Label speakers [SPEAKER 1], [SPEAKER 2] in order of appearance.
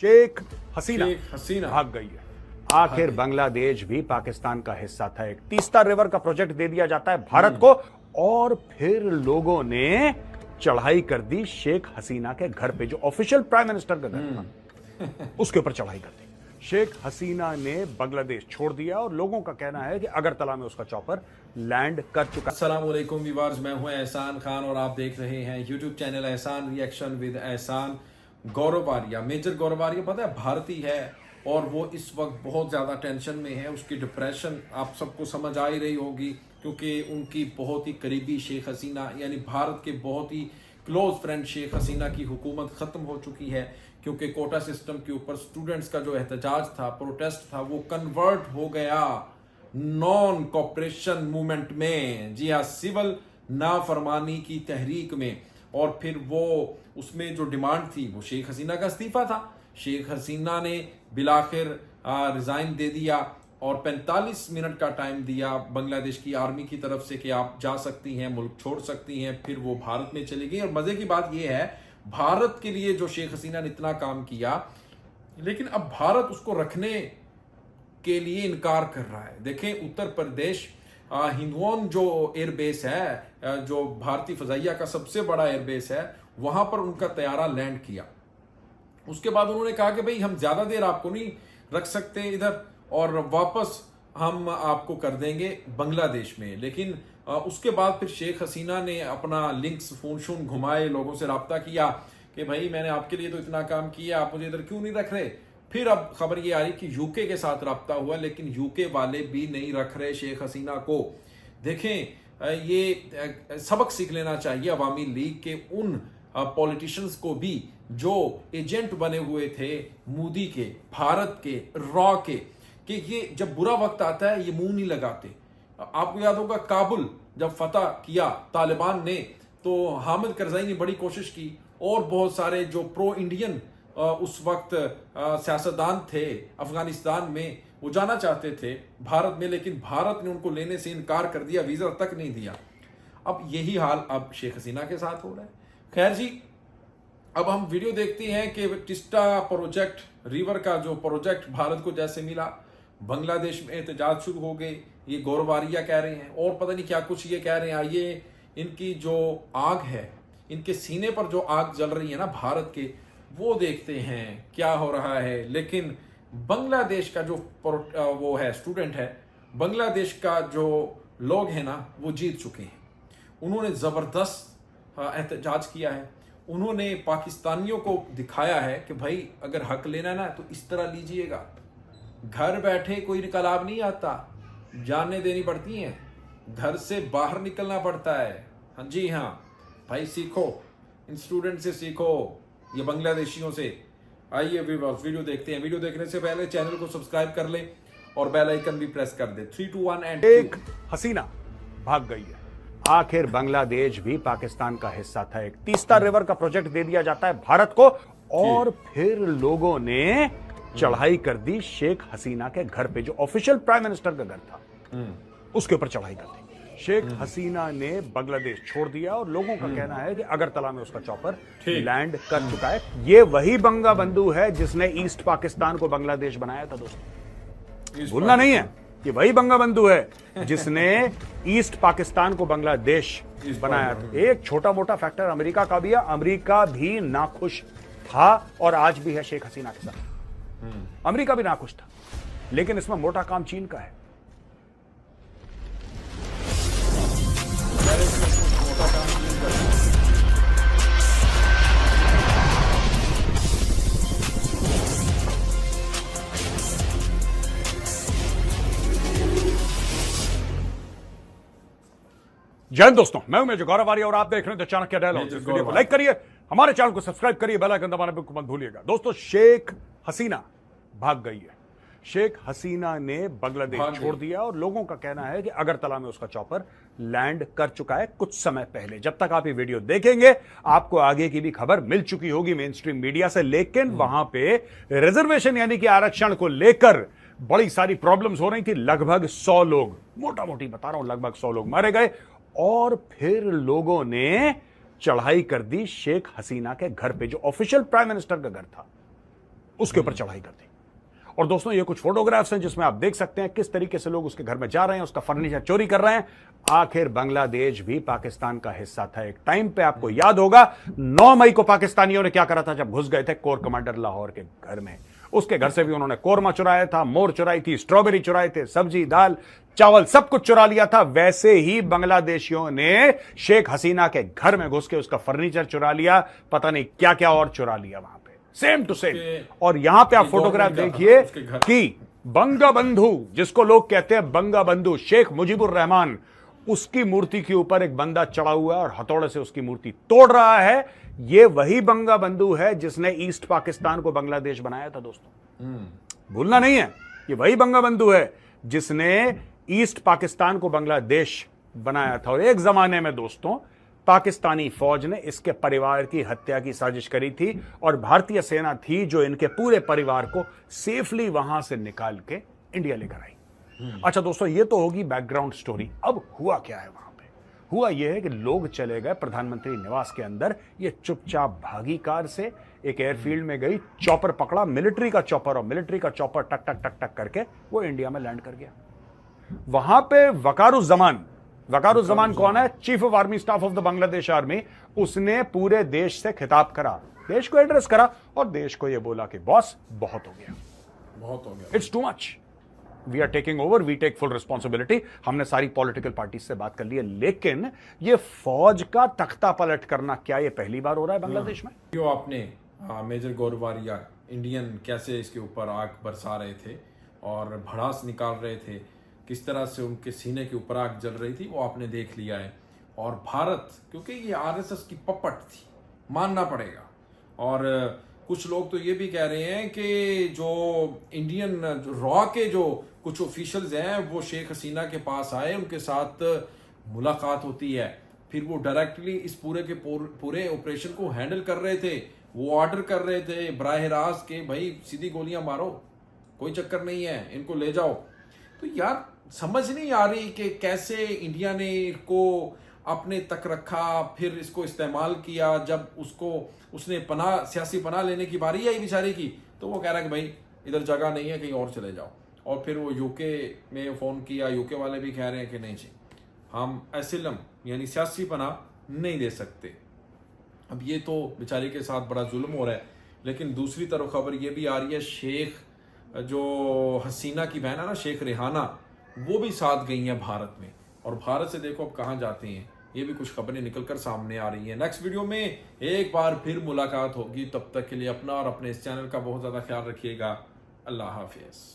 [SPEAKER 1] शेख हसीना भाग गई है। आखिर बांग्लादेश भी पाकिस्तान का हिस्सा था। एक तीस्ता रिवर का प्रोजेक्ट दे दिया जाता है भारत को, और फिर लोगों ने चढ़ाई कर दी शेख हसीना के घर पे, जो ऑफिशियल प्राइम मिनिस्टर का घर था उसके ऊपर चढ़ाई कर दी। शेख हसीना ने बांग्लादेश छोड़ दिया और लोगों का कहना है कि अगरतला में उसका चॉपर लैंड कर चुका।
[SPEAKER 2] अस्सलाम वालेकुम व्यूअर्स, मैं हूं एहसान खान और आप देख रहे हैं यूट्यूब चैनल एहसान रिएक्शन विद एहसान। गौरव वारिया, मेजर गौरव वारिया पता है भारतीय है और वो इस वक्त बहुत ज़्यादा टेंशन में है। उसकी डिप्रेशन आप सबको समझ आ ही रही होगी, क्योंकि उनकी बहुत ही करीबी शेख हसीना यानी भारत के बहुत ही क्लोज फ्रेंड शेख हसीना की हुकूमत ख़त्म हो चुकी है, क्योंकि कोटा सिस्टम के ऊपर स्टूडेंट्स का जो एहतजाज था, प्रोटेस्ट था, वो कन्वर्ट हो गया नॉन कॉपरेशन मूवमेंट में। जी हाँ, सिविल नाफरमानी की तहरीक में। और फिर वो उसमें जो डिमांड थी वो शेख हसीना का इस्तीफा था। शेख हसीना ने बिलाखिर रिजाइन दे दिया और 45 मिनट का टाइम दिया बांग्लादेश की आर्मी की तरफ से कि आप जा सकती हैं, मुल्क छोड़ सकती हैं। फिर वो भारत में चली गई। और मजे की बात यह है, भारत के लिए जो शेख हसीना ने इतना काम किया, लेकिन अब भारत उसको रखने के लिए इनकार कर रहा है। देखें, उत्तर प्रदेश हिंदौन जो एयरबेस है, जो भारतीय फजाइया का सबसे बड़ा एयरबेस है, वहां पर उनका तैयारा लैंड किया। उसके बाद उन्होंने कहा कि भाई हम ज्यादा देर आपको नहीं रख सकते इधर, और वापस हम आपको कर देंगे बांग्लादेश में। लेकिन उसके बाद फिर शेख हसीना ने अपना लिंक्स फोन शोन घुमाए, लोगों से रब्ता किया कि भाई मैंने आपके लिए तो इतना काम किया, आप मुझे इधर क्यों नहीं रख रहे। फिर अब खबर ये आ रही कि यूके के साथ रब्ता हुआ, लेकिन यूके वाले भी नहीं रख रहे शेख हसीना को। देखें, ये सबक सीख लेना चाहिए अवामी लीग के उन पॉलिटिशियंस को भी जो एजेंट बने हुए थे मोदी के, भारत के, रॉ के, कि ये जब बुरा वक्त आता है ये मुंह नहीं लगाते। आपको याद होगा काबुल जब फतह किया तालिबान ने, तो हामिद करजाई ने बड़ी कोशिश की और बहुत सारे जो प्रो इंडियन उस वक्त सियासतदान थे अफगानिस्तान में, वो जाना चाहते थे भारत में, लेकिन भारत ने उनको लेने से इनकार कर दिया, वीजा तक नहीं दिया। अब यही हाल अब शेख हसीना के साथ हो रहा है। खैर जी, अब हम वीडियो देखते हैं कि टिस्टा प्रोजेक्ट, रिवर का जो प्रोजेक्ट भारत को जैसे मिला, बांग्लादेश में एहतजाज शुरू हो गए। ये गौरव वारिया कह रहे हैं और पता नहीं क्या कुछ ये कह रहे हैं। आइए, इनकी जो आग है, इनके सीने पर जो आग जल रही है ना भारत के, वो देखते हैं क्या हो रहा है। लेकिन बांग्लादेश का जो वो है स्टूडेंट है, बांग्लादेश का जो लोग हैं ना, वो जीत चुके हैं। उन्होंने जबरदस्त एहतजाज किया है। उन्होंने पाकिस्तानियों को दिखाया है कि भाई अगर हक लेना ना तो इस तरह लीजिएगा, घर बैठे कोई निकलाब नहीं आता, जाने देनी पड़ती हैं, घर से बाहर निकलना पड़ता है। हाँ जी हाँ भाई, सीखो, इन स्टूडेंट से सीखो, ये बांग्लादेशियों से। आइए व्यूअर्स, वीडियो देखते हैं। वीडियो देखने से पहले चैनल को सब्सक्राइब कर लें और बेल आइकन भी प्रेस कर दे। 3 2 1 एंड
[SPEAKER 1] शेख हसीना भाग गई है। आखिर बांग्लादेश भी पाकिस्तान का हिस्सा था। एक तीस्ता रिवर का प्रोजेक्ट दे दिया जाता है भारत को, और फिर लोगों ने चढ़ाई कर दी शेख हसीना के घर पे, जो ऑफिशियल प्राइम मिनिस्टर का घर था उसके ऊपर चढ़ाई कर दी। शेख हसीना ने बांग्लादेश छोड़ दिया और लोगों का कहना है कि अगरतला में उसका चॉपर लैंड कर चुका है। ये वही बंगा बंधु है जिसने ईस्ट पाकिस्तान को बांग्लादेश बनाया था। दोस्तों, भूलना नहीं है, ये वही बंगा बंधु है जिसने ईस्ट पाकिस्तान को बांग्लादेश बनाया था। एक छोटा मोटा फैक्टर अमेरिका का भी है। अमेरिका भी नाखुश था और आज भी है शेख हसीना के साथ। अमेरिका भी नाखुश था, लेकिन इसमें मोटा काम चीन का है। जय हिंद दोस्तों, मैं हूं मेजर गौरव वारिया और आप देख रहे हैं द चाणक्य डायलॉग। इस वीडियो को लाइक करिए, हमारे चैनल को सब्सक्राइब करिए, बेल आइकन दबाना बिल्कुल मत भूलिएगा। दोस्तों, शेख हसीना भाग गई है। शेख हसीना ने बांग्लादेश छोड़ दिया और लोगों का कहना है कि अगरतला में उसका चॉपर लैंड कर चुका है कुछ समय पहले। जब तक आप ये वीडियो देखेंगे आपको आगे की भी खबर मिल चुकी होगी मेन स्ट्रीम मीडिया से, लेकिन वहां पे रिजर्वेशन यानी कि आरक्षण को लेकर बड़ी सारी प्रॉब्लम्स हो रही थी। लगभग 100 लोग, मोटा मोटी बता रहा हूं, लगभग 100 लोग मारे गए और फिर लोगों ने चढ़ाई कर दी शेख हसीना के घर पे, जो ऑफिशियल प्राइम मिनिस्टर का घर था उसके ऊपर चढ़ाई कर दी। और दोस्तों ये कुछ फोटोग्राफ्स हैं जिसमें आप देख सकते हैं किस तरीके से लोग उसके घर में जा रहे हैं, उसका फर्नीचर चोरी कर रहे हैं। आखिर बांग्लादेश भी पाकिस्तान का हिस्सा था एक टाइम पे। आपको याद होगा 9 मई को पाकिस्तानियों ने क्या करा था जब घुस गए थे कोर कमांडर लाहौर के घर में। उसके घर से भी उन्होंने कोरमा चुराया था, मोर चुराई थी, स्ट्रॉबेरी चुराए थे, सब्जी दाल चावल सब कुछ चुरा लिया था। वैसे ही बांग्लादेशियों ने शेख हसीना के घर में घुस के उसका फर्नीचर चुरा लिया, पता नहीं क्या क्या और चुरा लिया वहां पे, सेम टू सेम। और यहां पे आप फोटोग्राफ देखिए कि बंगबंधु, जिसको लोग कहते हैं बंगबंधु, शेख मुजीबुर रहमान, उसकी मूर्ति के ऊपर एक बंदा चढ़ा हुआ है और हथौड़े से उसकी मूर्ति तोड़ रहा है। ये वही बंगबंधु है जिसने ईस्ट पाकिस्तान को बांग्लादेश बनाया था दोस्तों, भूलना नहीं है। ये वही बंगबंधु है जिसने ईस्ट पाकिस्तान को बांग्लादेश बनाया था। और एक जमाने में दोस्तों पाकिस्तानी फौज ने इसके परिवार की हत्या की साजिश करी थी और भारतीय सेना थी जो इनके पूरे परिवार को सेफली वहां से निकाल के इंडिया लेकर आई। अच्छा दोस्तों, ये तो होगी बैकग्राउंड स्टोरी। अब हुआ क्या है वहां पे? हुआ यह है कि लोग चले गए प्रधानमंत्री निवास के अंदर, ये चुपचाप भागी कार से, एक एयरफील्ड में गई, चॉपर पकड़ा, मिलिट्री का चॉपर, और मिलिट्री का चॉपर टक टक टक टक करके वो इंडिया में लैंड कर गया। वहां पे वकारुज्जमान कौन है? Chief of army staff of the Bangladesh army. उसने पूरे देश से खिताब करा, देश को एड्रेस करा और देश को यह बोला कि बॉस बहुत हो गया, it's too much, we are taking over, we take full responsibility. हमने सारी पॉलिटिकल पार्टी से बात कर ली है। लेकिन ये फौज का तख्ता पलट करना क्या ये पहली बार हो रहा है बांग्लादेश में?
[SPEAKER 2] क्यों आपने मेजर गोरवारिया इंडियन कैसे इसके ऊपर आग बरसा रहे थे और भड़ास निकाल रहे थे, किस तरह से उनके सीने के ऊपर आग जल रही थी, वो आपने देख लिया है। और भारत, क्योंकि ये आरएसएस की पपट थी, मानना पड़ेगा। और कुछ लोग तो ये भी कह रहे हैं कि जो इंडियन रॉ के जो कुछ ऑफिशियल्स हैं वो शेख हसीना के पास आए, उनके साथ मुलाकात होती है, फिर वो डायरेक्टली इस पूरे के पूरे ऑपरेशन को हैंडल कर रहे थे। वो ऑर्डर कर रहे थे बराह रास्त के, भाई सीधी गोलियां मारो, कोई चक्कर नहीं है, इनको ले जाओ। तो यार समझ नहीं आ रही कि कैसे इंडिया ने इसको अपने तक रखा, फिर इसको इस्तेमाल किया। जब उसने सियासी पनाह लेने की बारी आई बेचारे की, तो वो कह रहा है कि भाई इधर जगह नहीं है, कहीं और चले जाओ। और फिर वो यूके में फ़ोन किया, यूके वाले भी कह रहे हैं कि नहीं जी, हम एसिलम यानी सियासी पनाह नहीं दे सकते। अब ये तो बेचारी के साथ बड़ा जुल्म हो रहा है। लेकिन दूसरी तरफ खबर ये भी आ रही है, शेख जो हसीना की बहन है ना, शेख रेहाना, वो भी साथ गई हैं भारत में। और भारत से देखो अब कहाँ जाते हैं, ये भी कुछ खबरें निकलकर सामने आ रही हैं। नेक्स्ट वीडियो में एक बार फिर मुलाकात होगी, तब तक के लिए अपना और अपने इस चैनल का बहुत ज़्यादा ख्याल रखिएगा। अल्लाह हाफिज़।